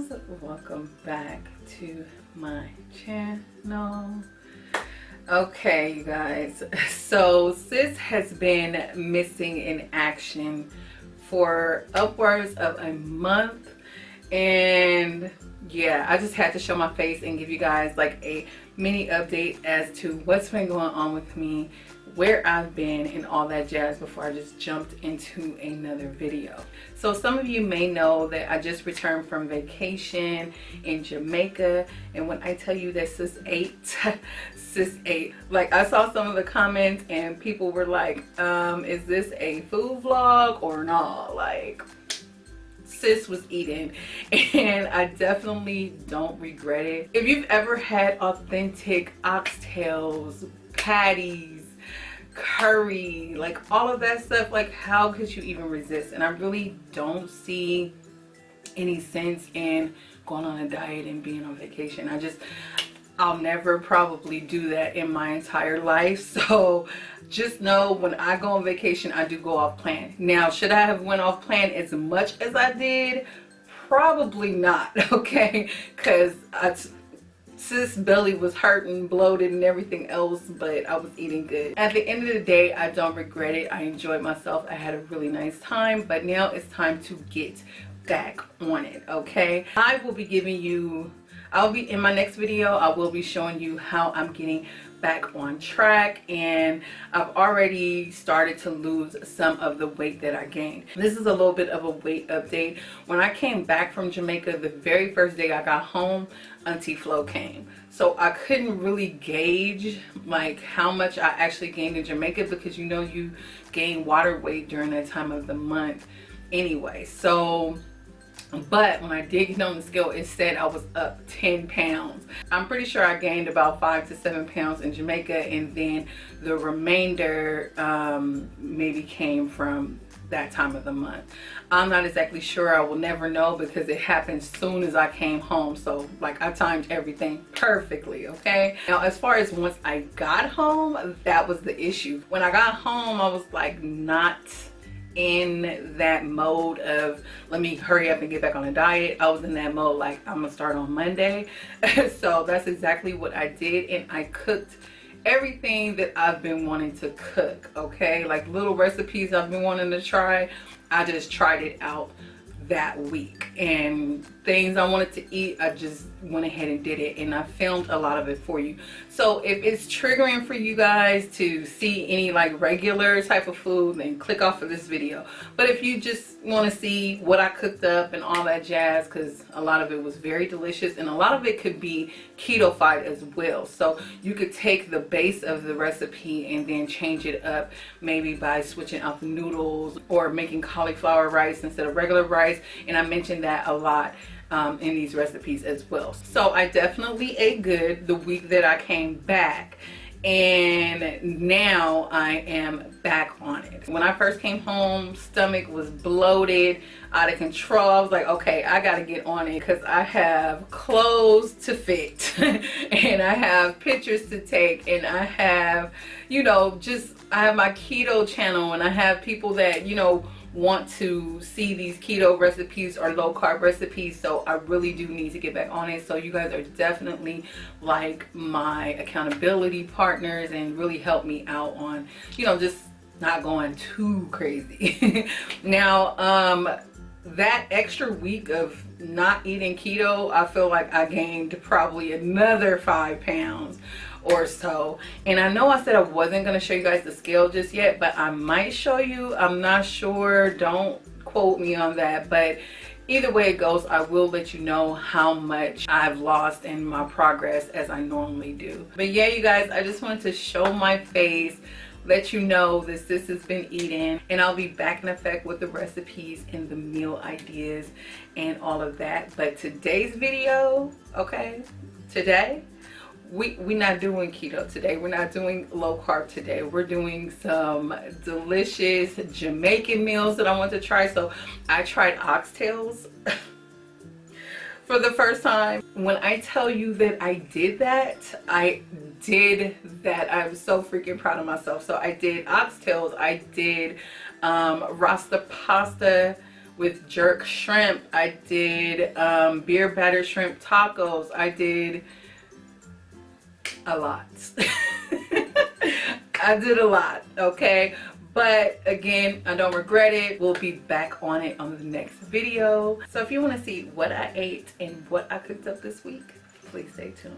loves, welcome back to my channel. Okay, you guys, so sis has been missing in action for upwards of a month, and yeah, I just had to show my face and give you guys like a mini update as to what's been going on with me, where I've been, and all that jazz before I just jumped into another video. So some of you may know that I just returned from vacation in Jamaica, and when I tell you that sis ate, sis ate. Like, I saw some of the comments and people were like, is this a food vlog or not? Like, sis was eating, and I definitely don't regret it. If you've ever had authentic oxtails, patties, curry, like all of that stuff, like how could you even resist? And I really don't see any sense in going on a diet and being on vacation. I'll never probably do that in my entire life. So just know when I go on vacation, I do go off plan. Now, should I have went off plan as much as I did? Probably not, okay? Because sis belly was hurting, bloated and everything else, but I was eating good. At the end of the day, I don't regret it. I enjoyed myself. I had a really nice time, but now it's time to get back on it, okay? I will be giving you, in my next video, I will be showing you how I'm getting back on track, and I've already started to lose some of the weight that I gained. This is a little bit of a weight update. When I came back from Jamaica, the very first day I got home, Auntie Flo came. So I couldn't really gauge like how much I actually gained in Jamaica, because you know you gain water weight during that time of the month anyway. So but when I did get on the scale, it said I was up 10 pounds. I'm pretty sure I gained about 5 to 7 pounds in Jamaica, and then the remainder maybe came from that time of the month. I'm not exactly sure. I will never know, because it happened soon as I came home. So like, I timed everything perfectly, okay? Now, as far as once I got home, that was the issue. When I got home, I was like not in that mode of let me hurry up and get back on a diet. I was in that mode like I'm gonna start on Monday. So that's exactly what I did, and I cooked everything that I've been wanting to cook, okay? Like little recipes I've been wanting to try, I just tried it out that week. And things I wanted to eat, I just went ahead and did it, and I filmed a lot of it for you. So if it's triggering for you guys to see any like regular type of food, then click off of this video. But if you just want to see what I cooked up and all that jazz, because a lot of it was very delicious, and a lot of it could be keto-fied as well. So you could take the base of the recipe and then change it up, maybe by switching out the noodles or making cauliflower rice instead of regular rice. And I mentioned that a lot in these recipes as well. So I definitely ate good the week that I came back, and now I am back on it. When I first came home, stomach was bloated, out of control. I was like, okay, I gotta get on it, because I have clothes to fit and I have pictures to take, and I have, you know, just I have my keto channel, and I have people that, you know, want to see these keto recipes or low carb recipes. So I really do need to get back on it. So you guys are definitely like my accountability partners, and really help me out on, you know, just not going too crazy. Now, that extra week of not eating keto, I feel like I gained probably another 5 pounds or so. And I know I said I wasn't going to show you guys the scale just yet, but I might show you. I'm not sure. Don't quote me on that. But either way it goes, I will let you know how much I've lost in my progress, as I normally do. But yeah, you guys, I just wanted to show my face, let you know that sis has been eating, and I'll be back in effect with the recipes and the meal ideas and all of that. But today's video, okay, today we're not doing keto today. We're not doing low carb today. We're doing some delicious Jamaican meals that I want to try. So I tried oxtails for the first time. When I tell you that I did that, I did that. I'm so freaking proud of myself. So I did oxtails. I did Rasta pasta with jerk shrimp. I did beer batter shrimp tacos. I did a lot. I did a lot, okay? But again, I don't regret it. We'll be back on it on the next video. So if you want to see what I ate and what I cooked up this week, please stay tuned.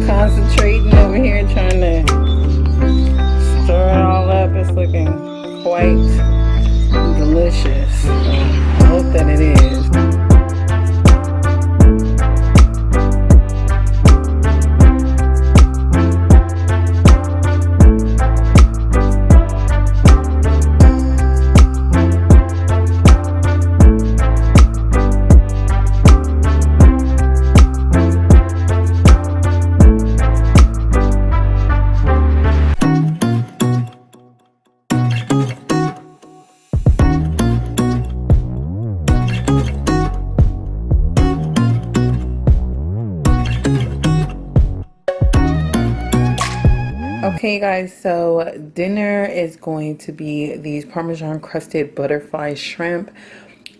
Concentrating over here trying to stir it all up. It's looking quite delicious. So I hope that it is. Okay guys, so dinner is going to be these Parmesan crusted butterfly shrimp.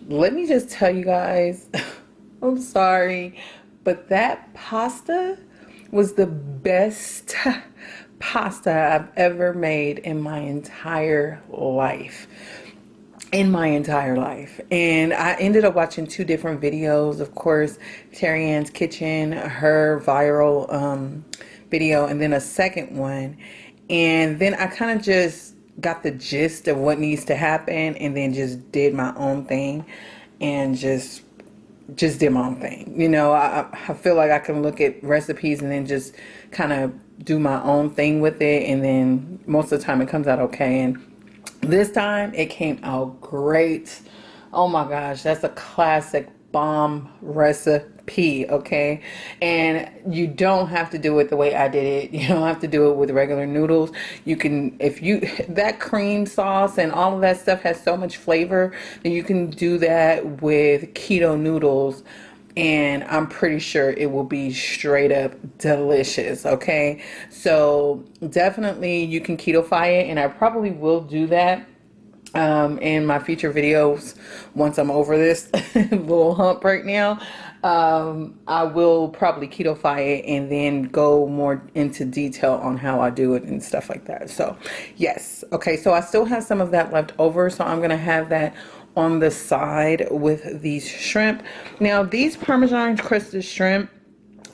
Let me just tell you guys, I'm sorry, but that pasta was the best pasta I've ever made in my entire life. And I ended up watching two different videos. Of course, Terry Ann's Kitchen, her viral video, and then a second one. And then I kind of just got the gist of what needs to happen and then just did my own thing and just did my own thing. You know, I feel like I can look at recipes and then just kind of do my own thing with it, and then most of the time it comes out okay. And this time it came out great. Oh my gosh, that's a classic bomb recipe. pea, okay? And you don't have to do it the way I did it. You don't have to do it with regular noodles. You can, if you, that cream sauce and all of that stuff has so much flavor that you can do that with keto noodles, and I'm pretty sure it will be straight up delicious, okay? So definitely you can keto-fy it, and I probably will do that in my future videos once I'm over this little hump right now. I will probably keto-fy it and then go more into detail on how I do it and stuff like that. So yes, okay, so I still have some of that left over, so I'm gonna have that on the side with these shrimp. Now these Parmesan crusted shrimp,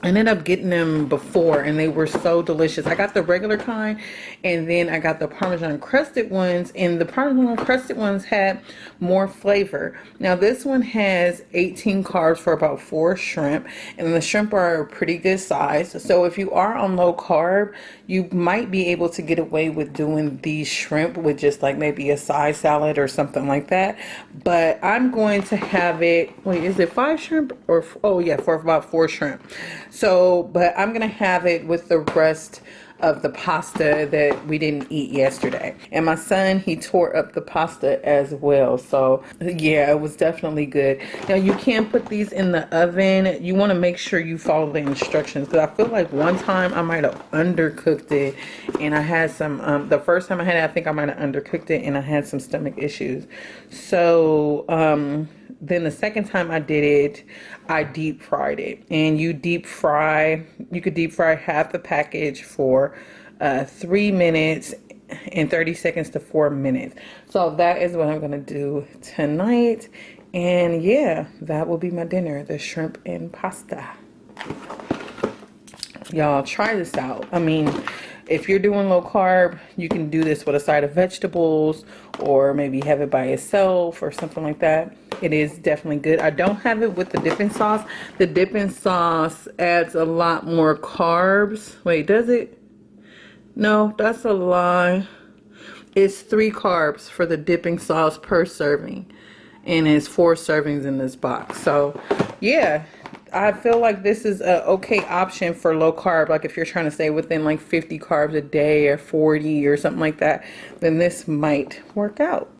I ended up getting them before and they were so delicious. I got the regular kind and then I got the Parmesan crusted ones, and the Parmesan crusted ones had more flavor. Now this one has 18 carbs for about 4 shrimp, and the shrimp are a pretty good size. So if you are on low carb, you might be able to get away with doing these shrimp with just like maybe a side salad or something like that. But I'm going to have it, wait, is it 5 shrimp or, oh yeah, for about 4 shrimp. So, but I'm gonna have it with the rest of the pasta that we didn't eat yesterday. And my son, he tore up the pasta as well. So yeah, it was definitely good. Now you can put these in the oven. You want to make sure you follow the instructions, because I feel like one time I might have undercooked it, and I had some, the first time I had it, I think I might have undercooked it and I had some stomach issues. So, then the second time I did it, I deep fried it. And you could deep fry half the package for 3 minutes and 30 seconds to 4 minutes. So that is what I'm gonna do tonight. And yeah, that will be my dinner, the shrimp and pasta. Y'all try this out. I mean, if you're doing low carb, you can do this with a side of vegetables, or maybe have it by itself or something like that. It is definitely good. I don't have it with the dipping sauce. The dipping sauce adds a lot more carbs. Wait, does it? No, that's a lie. It's 3 carbs for the dipping sauce per serving, and it's 4 servings in this box. So yeah, I feel like this is a okay option for low carb. Like if you're trying to stay within like 50 carbs a day or 40 or something like that, then this might work out.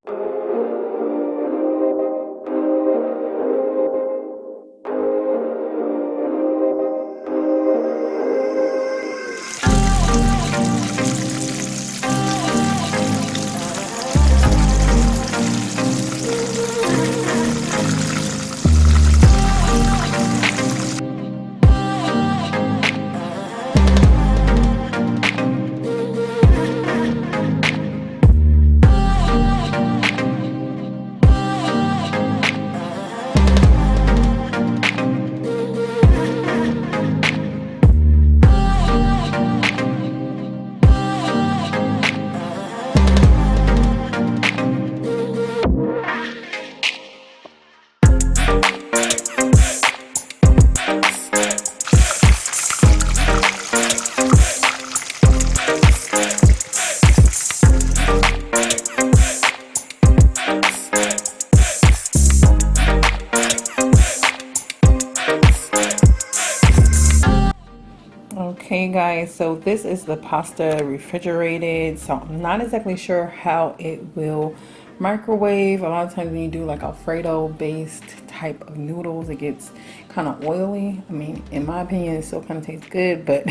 Okay guys, so this is the pasta refrigerated, so I'm not exactly sure how it will microwave. A lot of times when you do like Alfredo based type of noodles, it gets kind of oily. I mean, in my opinion, it still kind of tastes good, but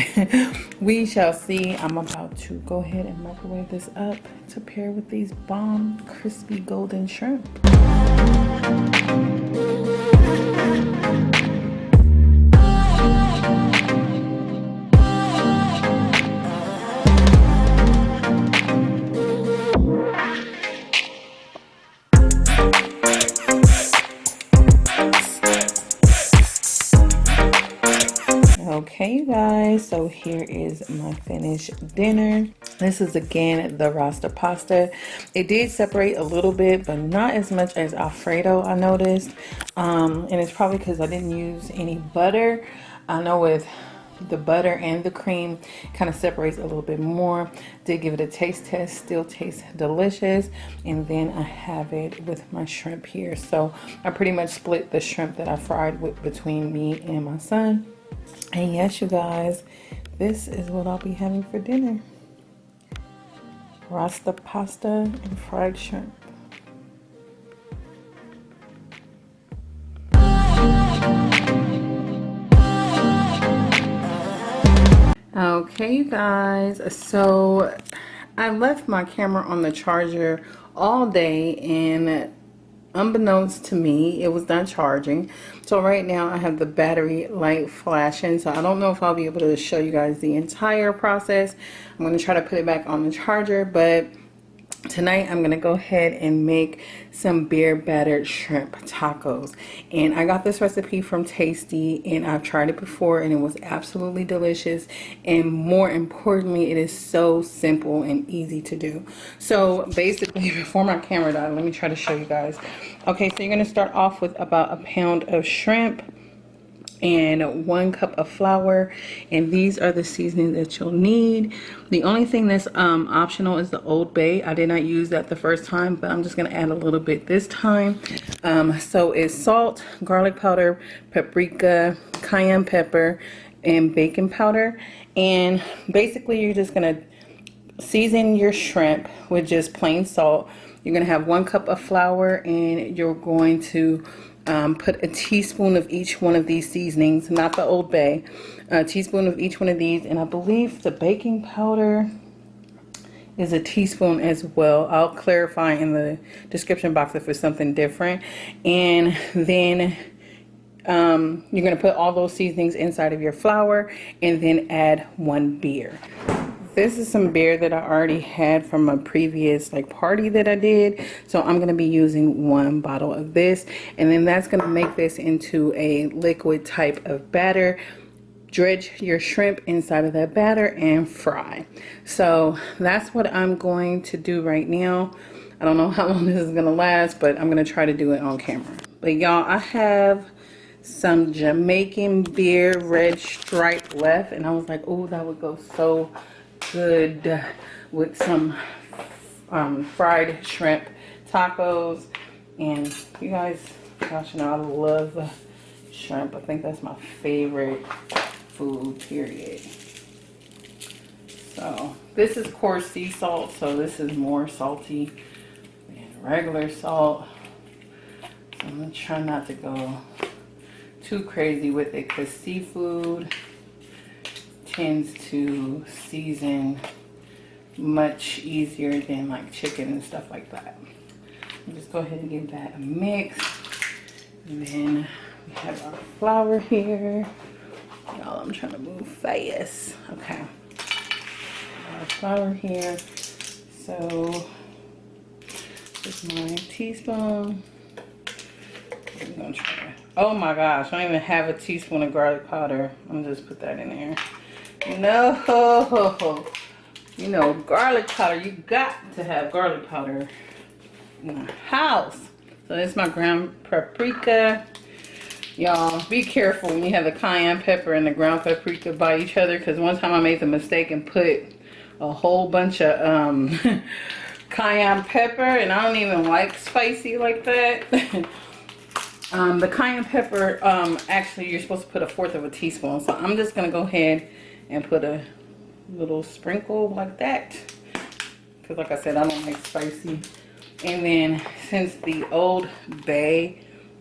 we shall see. I'm about to go ahead and microwave this up to pair with these bomb crispy golden shrimp. Okay you guys, so here is my finished dinner. This is again the Rasta pasta. It did separate a little bit, but not as much as Alfredo, I noticed. And it's probably because I didn't use any butter. I know with the butter and the cream kind of separates a little bit more. Did give it a taste test, still tastes delicious. And then I have it with my shrimp here. So I pretty much split the shrimp that I fried with between me and my son. And yes, you guys, this is what I'll be having for dinner. Rasta pasta and fried shrimp. Okay, you guys, so I left my camera on the charger all day, and unbeknownst to me, it was not charging. So right now I have the battery light flashing, so I don't know if I'll be able to show you guys the entire process. I'm going to try to put it back on the charger, but tonight I'm gonna go ahead and make some beer battered shrimp tacos. And I got this recipe from Tasty, and I've tried it before and it was absolutely delicious. And more importantly, it is so simple and easy to do. So basically, before my camera died, let me try to show you guys. Okay, so you're gonna start off with about a pound of shrimp and 1 cup of flour, and these are the seasonings that you'll need. The only thing that's optional is the Old Bay. I did not use that the first time, but I'm just going to add a little bit this time. So it's salt, garlic powder, paprika, cayenne pepper, and baking powder. And basically you're just going to season your shrimp with just plain salt. You're going to have 1 cup of flour, and you're going to put a teaspoon of each one of these seasonings, not the Old Bay. A teaspoon of each one of these, and I believe the baking powder is a teaspoon as well. I'll clarify in the description box if it's something different. And then you're going to put all those seasonings inside of your flour, and then add 1 beer. This is some beer that I already had from a previous party that I did. So I'm going to be using 1 bottle of this. And then that's going to make this into a liquid type of batter. Dredge your shrimp inside of that batter and fry. So that's what I'm going to do right now. I don't know how long this is going to last, but I'm going to try to do it on camera. But y'all, I have some Jamaican beer red stripe left. And I was like, oh, that would go so good with some fried shrimp tacos. And you guys know I love shrimp. I think that's my favorite food, period. So this is coarse sea salt, so this is more salty than regular salt. So I'm gonna try not to go too crazy with it, because seafood tends to season much easier than chicken and stuff like that. Just go ahead and give that a mix. And then we have our flour here. Y'all, I'm trying to move fast. Okay. Our flour here. So this is my teaspoon. I'm gonna try. Oh my gosh, I don't even have a teaspoon of garlic powder. I'm gonna just put that in there. No, you know, garlic powder, you got to have garlic powder in the house. So this is my ground paprika. Y'all, be careful when you have the cayenne pepper and the ground paprika by each other, because one time I made the mistake and put a whole bunch of cayenne pepper, and I don't even like spicy like that. The cayenne pepper, actually you're supposed to put 1/4 of a teaspoon. So I'm just gonna go ahead and put a little sprinkle like that, because like I said, I don't like spicy. And then since the Old Bay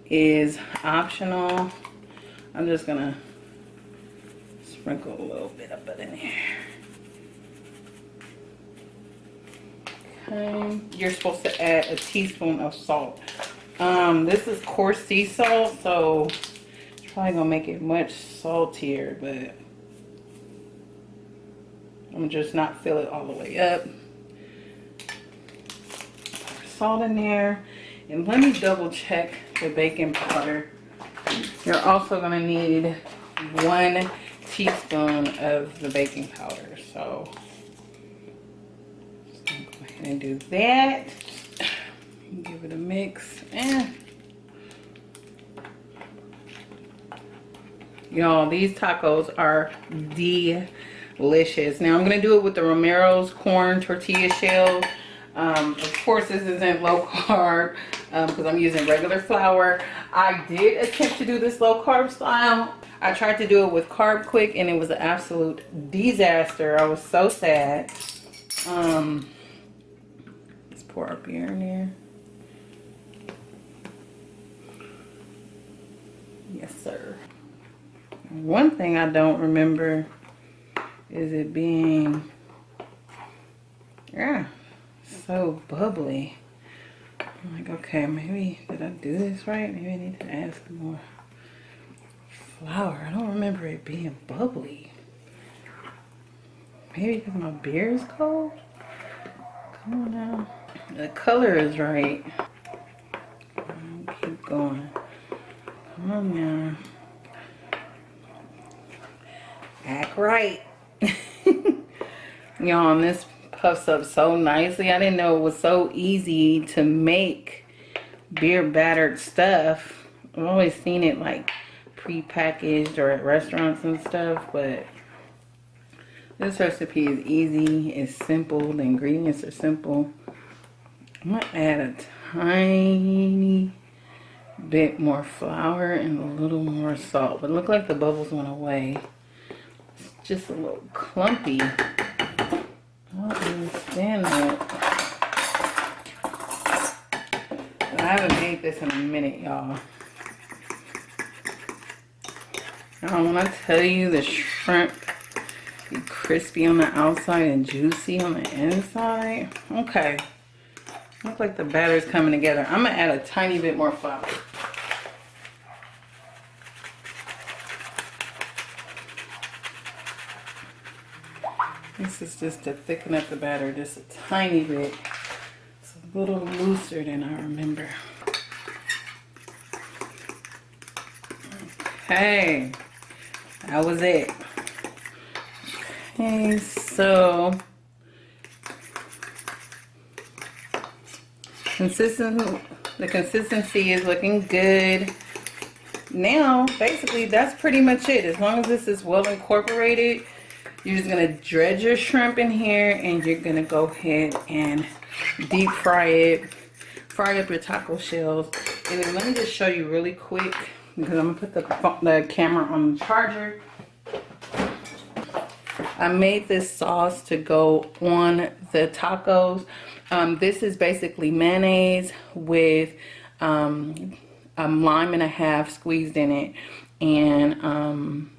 is optional, I'm just gonna sprinkle a little bit of it in there. Okay, you're supposed to add a teaspoon of salt. This is coarse sea salt, so it's probably gonna make it much saltier, but I'm just not fill it all the way up. Salt in there, and let me double check the baking powder. You're also gonna need 1 teaspoon of the baking powder. So just gonna go ahead and do that. Give it a mix. Y'all, these tacos are delicious. Now I'm gonna do it with the Romero's corn tortilla shell. Of course, this isn't low carb because I'm using regular flour. I did attempt to do this low carb style. I tried to do it with Carb Quick and it was an absolute disaster. I was so sad. Let's pour our beer in there. Yes, sir. One thing I don't remember is it being, yeah, so bubbly. I'm like, okay, maybe, did I do this right? Maybe I need to add some more flour. I don't remember it being bubbly. Maybe because my beer is cold? Come on now. The color is right. I'll keep going. Come on now. Act right. Y'all, and this puffs up so nicely. I didn't know it was so easy to make beer battered stuff. I've always seen it like pre-packaged or at restaurants and stuff, but this recipe is easy, it's simple, the ingredients are simple. I'm gonna add a tiny bit more flour and a little more salt, but it looked like the bubbles went away. It's just a little clumpy. I don't understand that. I haven't made this in a minute, y'all. When I tell you the shrimp be crispy on the outside and juicy on the inside. Okay. Looks like the batter's coming together. I'm gonna add a tiny bit more flour. This is just to thicken up the batter just a tiny bit. It's a little looser than I remember. Okay. That was it. Okay, so the consistency is looking good. Now, basically, that's pretty much it. As long as this is well incorporated, you're just gonna dredge your shrimp in here and you're gonna go ahead and deep fry it. Fry up your taco shells. And then let me just show you really quick because I'm gonna put the camera on the charger. I made this sauce to go on the tacos. This is basically mayonnaise with a lime and a half squeezed in it, and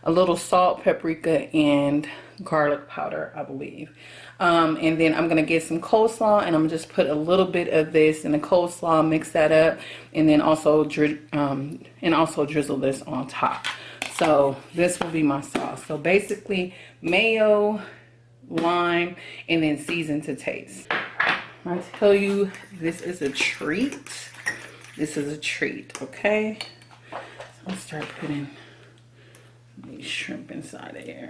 a little salt, paprika, and garlic powder, I believe. And then I'm gonna get some coleslaw, and I'm gonna just put a little bit of this in the coleslaw, mix that up, and then also drizzle this on top. So this will be my sauce. So basically mayo, lime, and then season to taste. I tell you, this is a treat. This is a treat, okay? So I'll start putting these shrimp inside of here.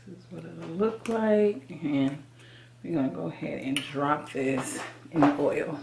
This is what it'll look like, and we're gonna go ahead and drop this in the oil.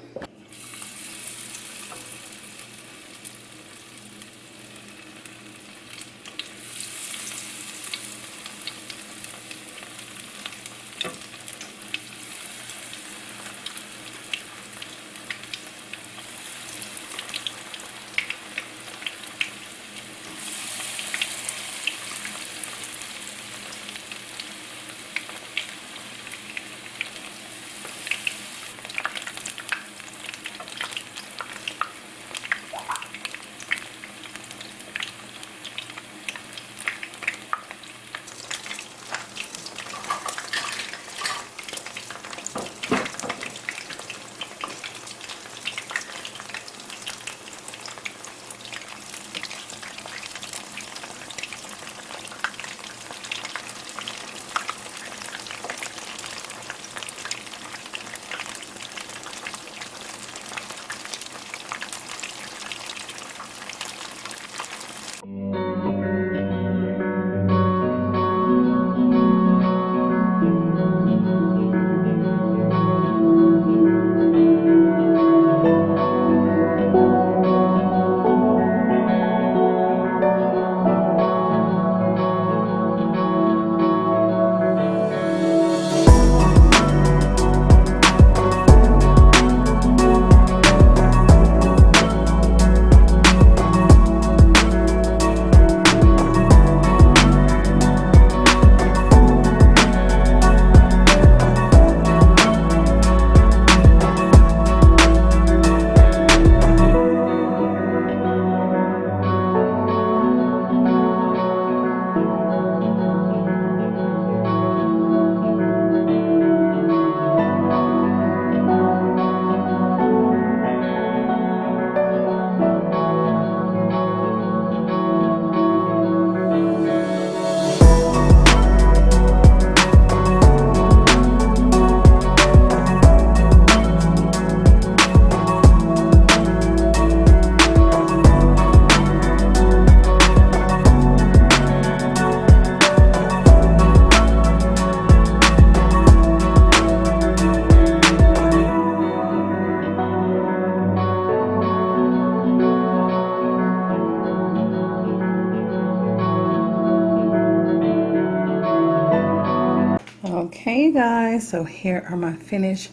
Okay guys, so here are my finished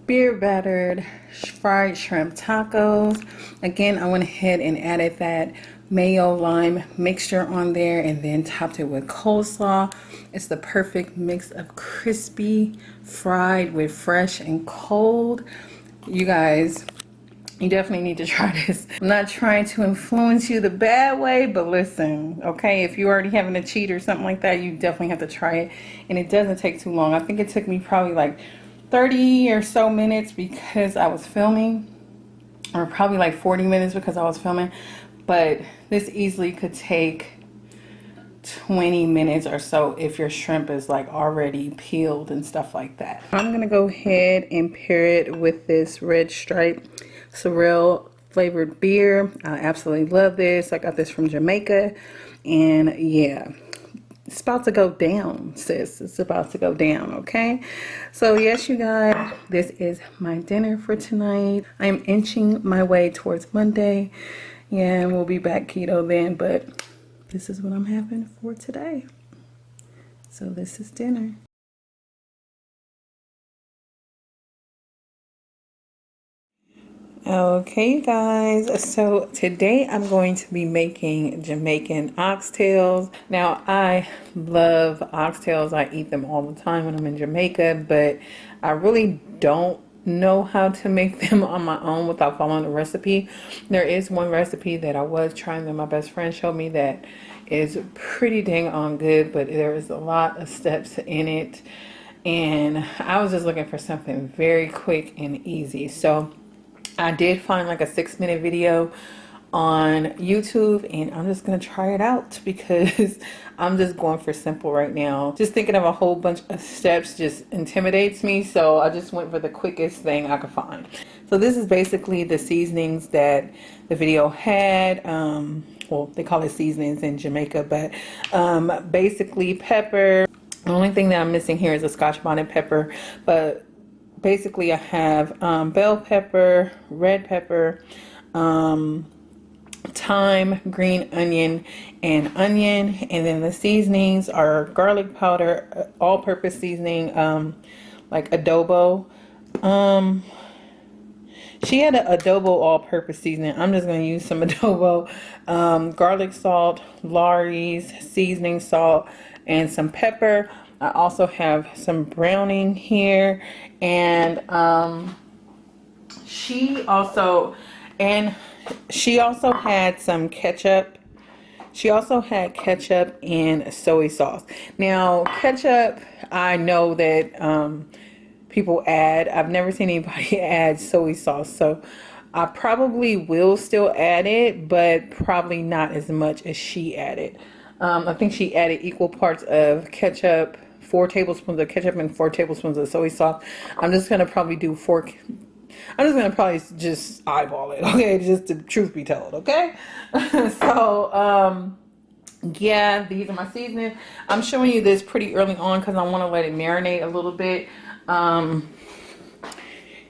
beer battered fried shrimp tacos. Again, I went ahead and added that mayo lime mixture on there and then topped it with coleslaw. It's the perfect mix of crispy fried with fresh and cold. You guys, you definitely need to try this. I'm not trying to influence you the bad way, but listen, okay, if you're already having a cheat or something like that, you definitely have to try it. And it doesn't take too long. I think it took me probably like 30 or so minutes because I was filming, or probably like 40 minutes because I was filming. But this easily could take 20 minutes or so if your shrimp is like already peeled and stuff like that. I'm gonna go ahead and pair it with this Red Stripe Seeeee flavored beer. I absolutely love this. I got this from Jamaica, and yeah, it's about to go down, sis. It's about to go down, okay? So yes, you guys, this is my dinner for tonight. I am inching my way towards Monday. Yeah, and we'll be back keto then, but this is what I'm having for today. So this is dinner. Okay, you guys, so today I'm going to be making Jamaican oxtails. Now, I love oxtails. I eat them all the time when I'm in Jamaica, but I really don't know how to make them on my own without following the recipe. There is one recipe that I was trying that my best friend showed me that is pretty dang on good, but there is a lot of steps in it, and I was just looking for something very quick and easy. So I did find like a 6-minute video on YouTube, and I'm just gonna try it out because I'm just going for simple right now. Just thinking of a whole bunch of steps just intimidates me, so I just went for the quickest thing I could find. So this is basically the seasonings that the video had. Well, they call it seasonings in Jamaica, but basically pepper. The only thing that I'm missing here is a Scotch bonnet pepper, but basically I have bell pepper, red pepper, thyme, green onion, and onion. And then the seasonings are garlic powder, all-purpose seasoning, like adobo. She had an adobo all-purpose seasoning. I'm just going to use some adobo, garlic salt, Lawry's seasoning salt, and some pepper. I also have some browning here, and she also had some ketchup. She also had ketchup and soy sauce. Now, ketchup, I know that people add. I've never seen anybody add soy sauce, so I probably will still add it, but probably not as much as she added. I think she added equal parts of ketchup, 4 tablespoons of ketchup and 4 tablespoons of soy sauce. I'm just gonna probably do 4. I'm just gonna probably just eyeball it, okay? Just the truth be told, okay? So yeah, these are my seasonings. I'm showing you this pretty early on because I want to let it marinate a little bit.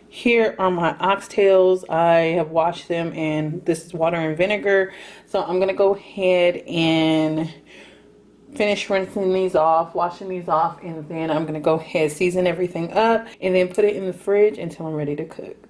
Here are my oxtails. I have washed them, and this is water and vinegar. So I'm gonna go ahead and finish rinsing these off, washing these off, and then I'm gonna go ahead, season everything up, and then put it in the fridge until I'm ready to cook.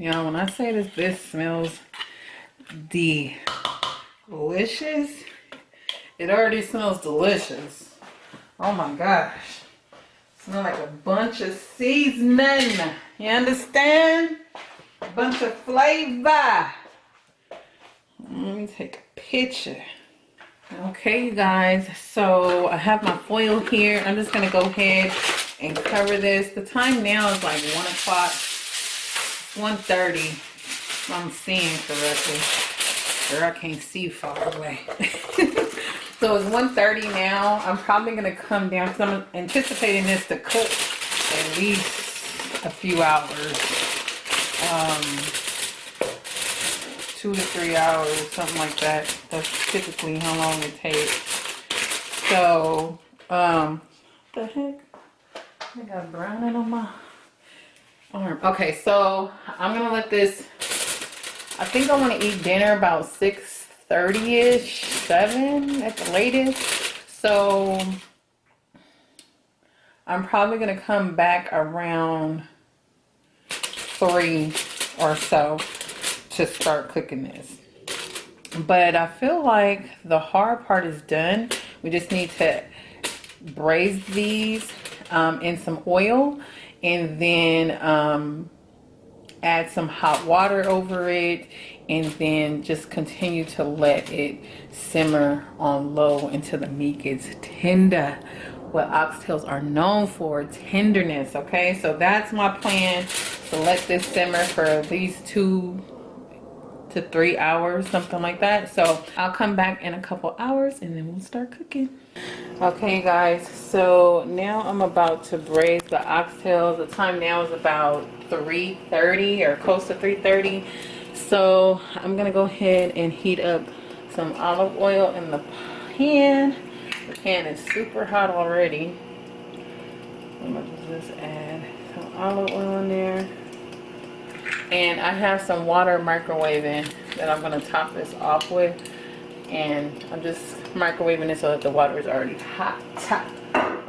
Y'all, when I say this smells delicious, it already smells delicious. Oh my gosh. Smell like a bunch of seasoning. You understand? A bunch of flavor. Let me take a picture. Okay, you guys. So I have my foil here. I'm just gonna go ahead and cover this. The time now is like 1 o'clock. 1:30. If I'm seeing correctly. Or I can't see far away. So it's 1:30 now. I'm probably gonna come down because I'm anticipating this to cook at least a few hours. 2 to 3 hours, something like that. That's typically how long it takes. So, what the heck? I got browning on my arm. Okay, so I'm gonna let this. I think I want to eat dinner about 6:30ish, 7 at the latest. So I'm probably gonna come back around 3 or so to start cooking this. But I feel like the hard part is done. We just need to braise these in some oil and then add some hot water over it and then just continue to let it simmer on low until the meat gets tender. What oxtails are known for, tenderness. Okay, so that's my plan, to let this simmer for at least 2 to 3 hours, something like that. So I'll come back in a couple hours and then we'll start cooking. Okay guys, so now I'm about to braise the oxtails. The time now is about 3:30 or close to 3:30. So I'm gonna go ahead and heat up some olive oil in the pan. The pan is super hot already. I'm gonna just add some olive oil in there. And I have some water microwaving that I'm gonna top this off with. And I'm just microwaving it so that the water is already hot.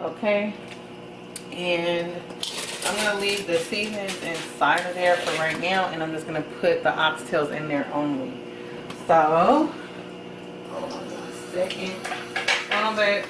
Okay, and I'm gonna leave the seasonings inside of there for right now, and I'm just gonna put the oxtails in there only. So hold on a second. Hold on.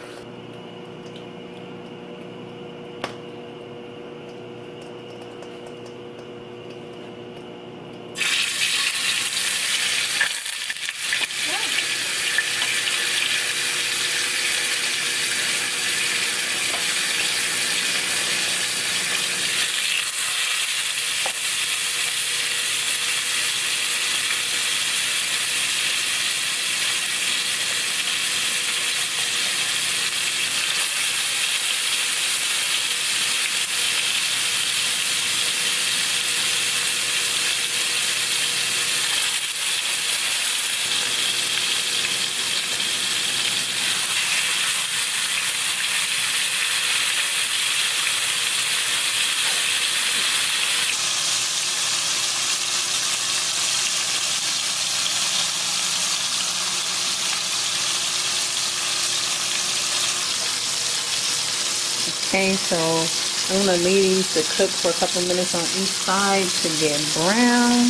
Okay, so I'm gonna leave these to cook for a couple minutes on each side to get brown.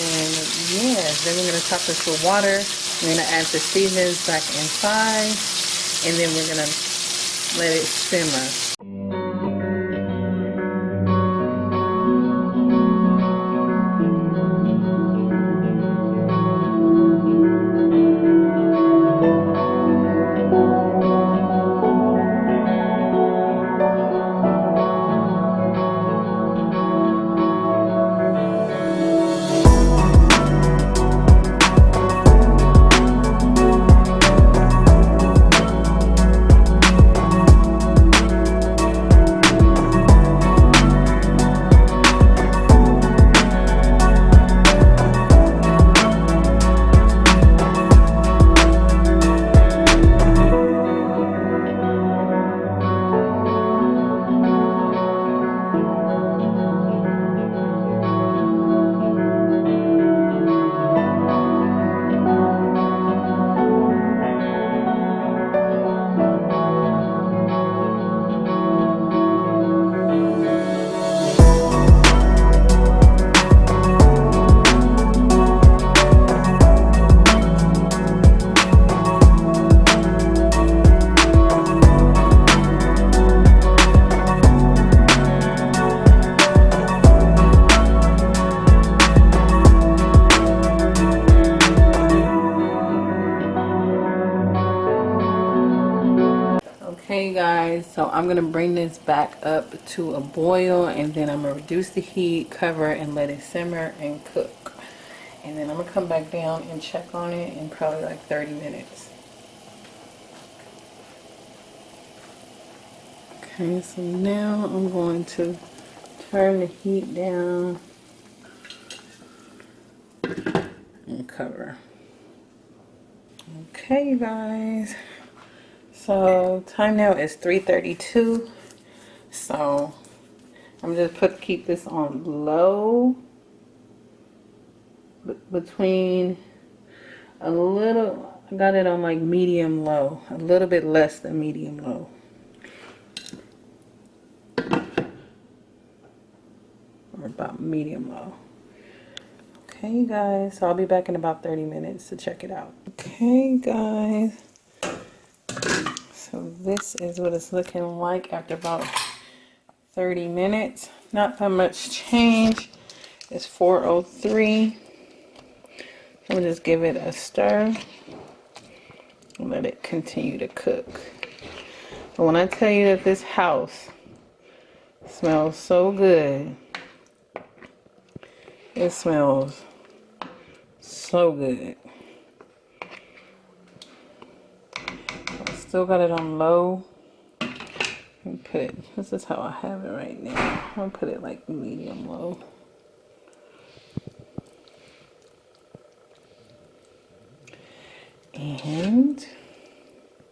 And yeah, then we're gonna top this with water. We're gonna add the seasonings back inside, and then we're gonna let it simmer. So I'm gonna bring this back up to a boil, and then I'm gonna reduce the heat, cover it, and let it simmer and cook. And then I'm gonna come back down and check on it in probably like 30 minutes. Okay, so now I'm going to turn the heat down and cover. Okay, you guys. So time now is 3:32. So I'm just keep this on low, between a little. I got it on like medium low, a little bit less than medium low. Or about medium low. Okay, you guys, so I'll be back in about 30 minutes to check it out. Okay, guys, so this is what it's looking like after about 30 minutes. Not that much change. It's 4:03. I'm gonna just give it a stir and let it continue to cook. But when I tell you that this house smells so good, it smells so good. I still got it on low. And put it, this is how I have it right now. I'm gonna put it like medium low. And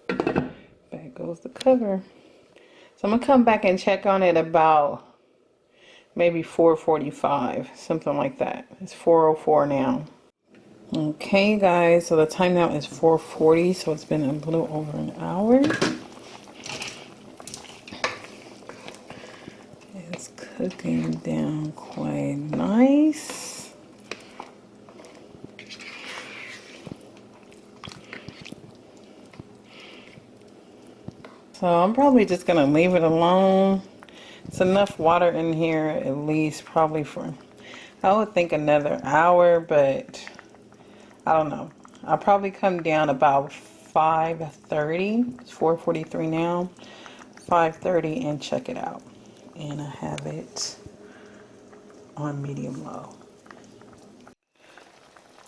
back goes the cover. So I'm gonna come back and check on it about maybe 4:45, something like that. It's 4:04 now. Okay, guys, so the time now is 4:40, so it's been a little over an hour. It's cooking down quite nice. So I'm probably just gonna leave it alone. It's enough water in here, at least probably for, I would think another hour, but I don't know. I'll probably come down about 5:30. It's 4:43 now. 5:30 and check it out. And I have it on medium low.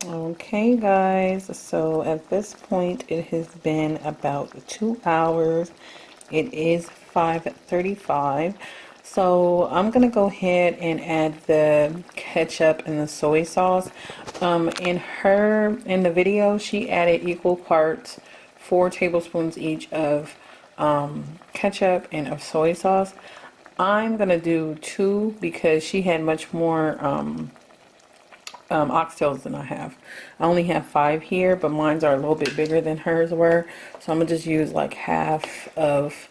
Okay, guys, so at this point it has been about 2 hours. It is 5:35. So I'm gonna go ahead and add the ketchup and the soy sauce. In the video, she added equal parts, 4 tablespoons each of ketchup and of soy sauce. I'm gonna do 2 because she had much more oxtails than I have. I only have 5 here, but mine's are a little bit bigger than hers were. So I'm gonna just use like half of,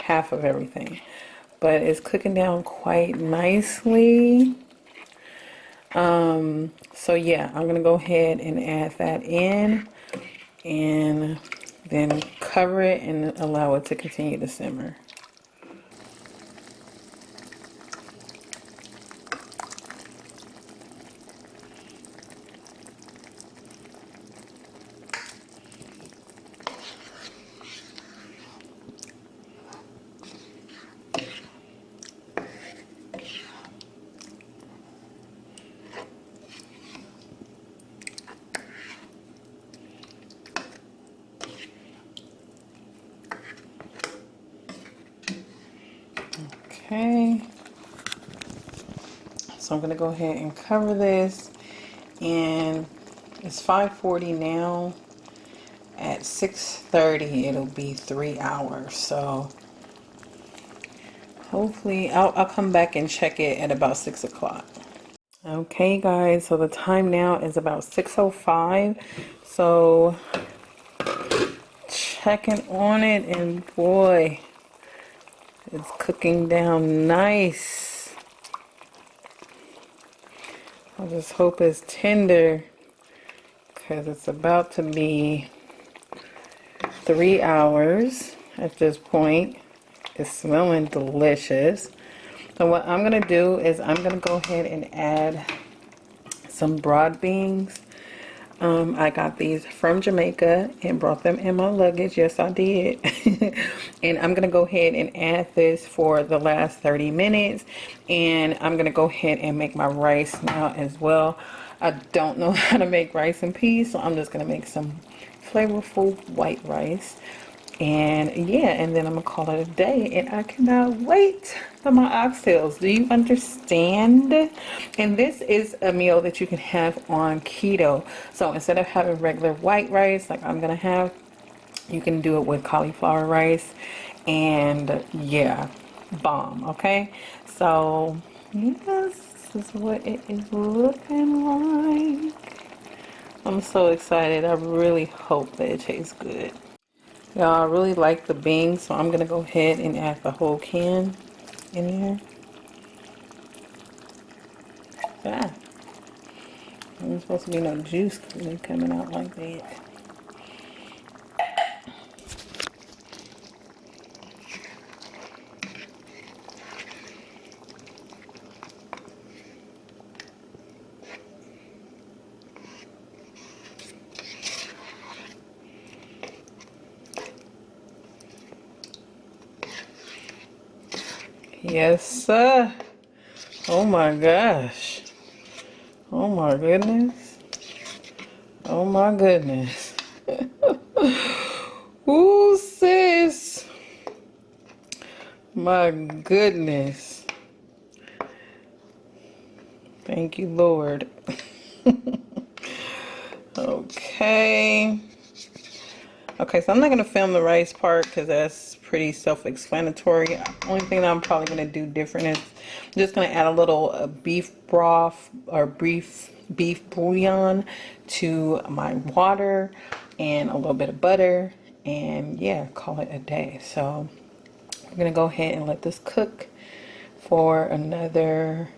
half of everything. But it's cooking down quite nicely. So yeah, I'm gonna go ahead and add that in and then cover it and allow it to continue to simmer. Okay, so I'm gonna go ahead and cover this, and it's 5:40 now. At 6:30 it'll be 3 hours, so hopefully I'll come back and check it at about 6 o'clock. Okay, guys, so the time now is about 6:05. So checking on it, and boy, it's cooking down nice. I just hope it's tender, because it's about to be 3 hours at this point. It's smelling delicious. So what I'm going to do is I'm going to go ahead and add some broad beans. I got these from Jamaica and brought them in my luggage. Yes, I did. And I'm going to go ahead and add this for the last 30 minutes. And I'm going to go ahead and make my rice now as well. I don't know how to make rice and peas, so I'm just going to make some flavorful white rice. And yeah, and then I'm gonna call it a day, and I cannot wait for my oxtails. Do you understand? And this is a meal that you can have on keto. So instead of having regular white rice like I'm gonna have, you can do it with cauliflower rice. And yeah, bomb. Okay, so yes, this is what it is looking like. I'm so excited. I really hope that it tastes good. Y'all, I really like the beans, so I'm gonna go ahead and add the whole can in here. Ah, there's supposed to be no juice coming out like that. Yes, sir. Oh my gosh. Oh my goodness. Oh my goodness. Ooh, sis. My goodness. Thank you, Lord. Okay. Okay, so I'm not going to film the rice part because that's pretty self-explanatory. Only thing that I'm probably going to do different is I'm just going to add a little beef broth or beef bouillon to my water and a little bit of butter, and yeah, call it a day. So I'm going to go ahead and let this cook for another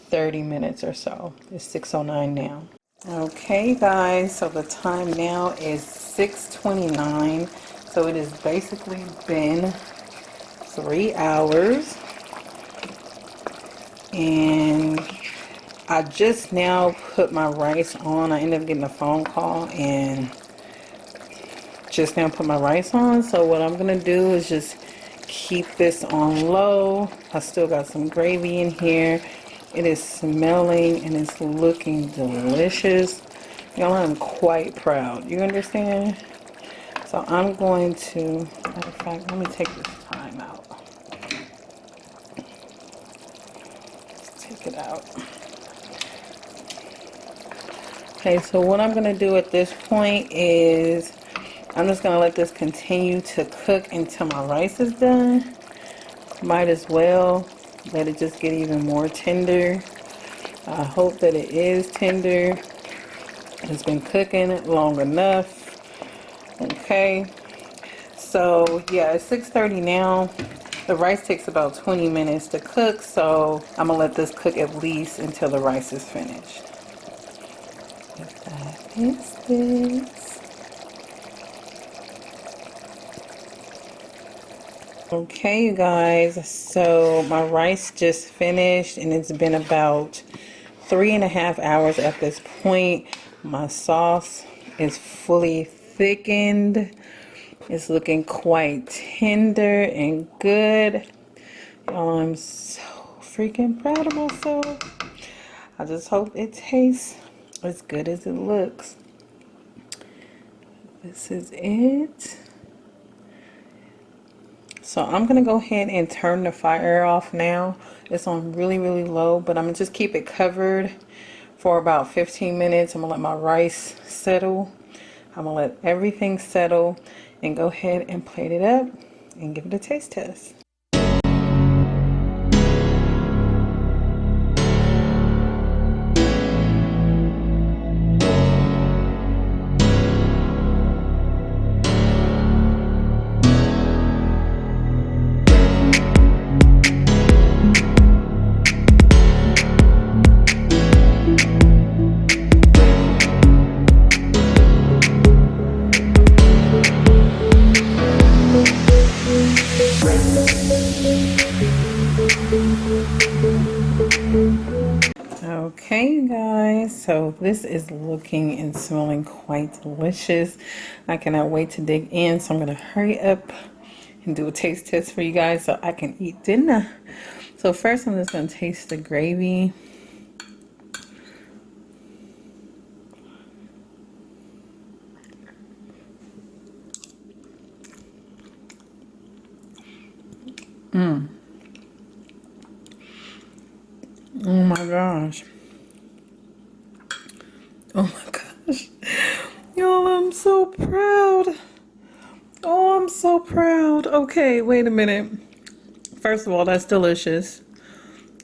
30 minutes or so. It's 6:09 now. Okay guys, so the time now is 6:29, so it has basically been 3 hours, and I just now put my rice on. I ended up getting a phone call and just now put my rice on. So what I'm gonna do is just keep this on low. I still got some gravy in here. It is smelling and it's looking delicious. Y'all, I'm quite proud. You understand? So I'm going to, matter of fact, let me take this time out. Let's take it out. Okay, so what I'm going to do at this point is I'm just going to let this continue to cook until my rice is done. Might as well let it just get even more tender. I hope that it is tender. It's been cooking long enough. Okay, so yeah, it's 6:30 now. The rice takes about 20 minutes to cook, so I'm gonna let this cook at least until the rice is finished. If that is this. Okay, you guys, so my rice just finished and it's been about 3.5 hours at this point. My sauce is fully thickened. It's looking quite tender and good. Y'all, I'm so freaking proud of myself. I just hope it tastes as good as it looks. This is it. So I'm gonna go ahead and turn the fire off now. It's on really, really low, but I'm gonna just keep it covered for about 15 minutes. I'm gonna let my rice settle. I'm gonna let everything settle and go ahead and plate it up and give it a taste test. Okay, you guys, so this is looking and smelling quite delicious. I cannot wait to dig in, so I'm gonna hurry up and do a taste test for you guys so I can eat dinner. So first I'm just gonna taste the gravy. Oh my gosh. Oh my gosh. Y'all, I'm so proud. Oh, I'm so proud. Okay, wait a minute. First of all, that's delicious.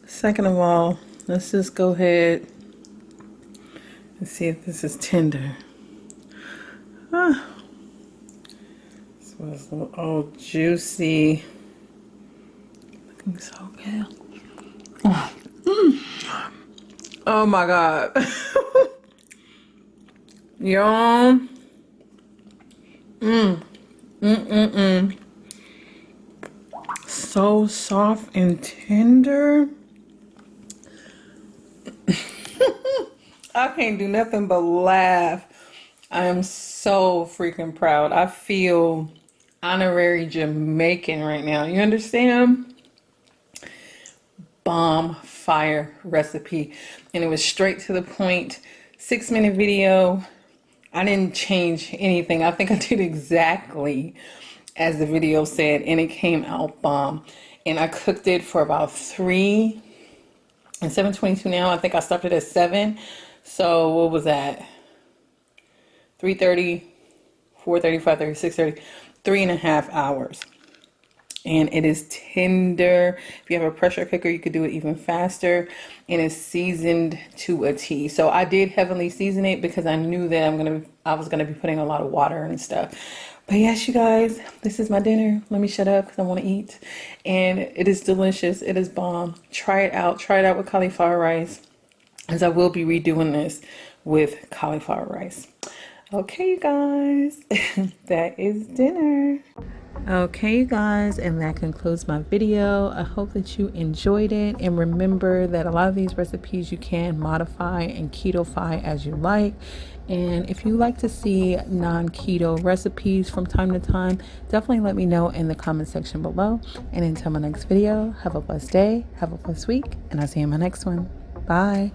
Second of all, let's just go ahead and see if this is tender. Ah, this was all juicy. Looking so good. Oh my God. Y'all. So soft and tender. I can't do nothing but laugh. I am so freaking proud. I feel honorary Jamaican right now. You understand? Bomb fire recipe. And it was straight to the point. 6-minute video. I didn't change anything. I think I did exactly as the video said, and it came out bomb. And I cooked it for about 3 and 7:22 now. I think I stopped it at 7. So what was that? 3:30, 4:30, 5:30, 6:30, 3.5 hours. And it is tender. If you have a pressure cooker, you could do it even faster. And it's seasoned to a T. So I did heavily season it because I knew that I was gonna be putting a lot of water and stuff. But yes, you guys, this is my dinner. Let me shut up because I want to eat. And it is delicious. It is bomb. Try it out. Try it out with cauliflower rice, as I will be redoing this with cauliflower rice. Okay, you guys, that is dinner. Okay, you guys, and that concludes my video. I hope that you enjoyed it, and remember that a lot of these recipes you can modify and keto-fy as you like. And if you like to see non-keto recipes from time to time, definitely let me know in the comment section below. And until my next video, have a blessed day, have a blessed week, and I'll see you in my next one. Bye.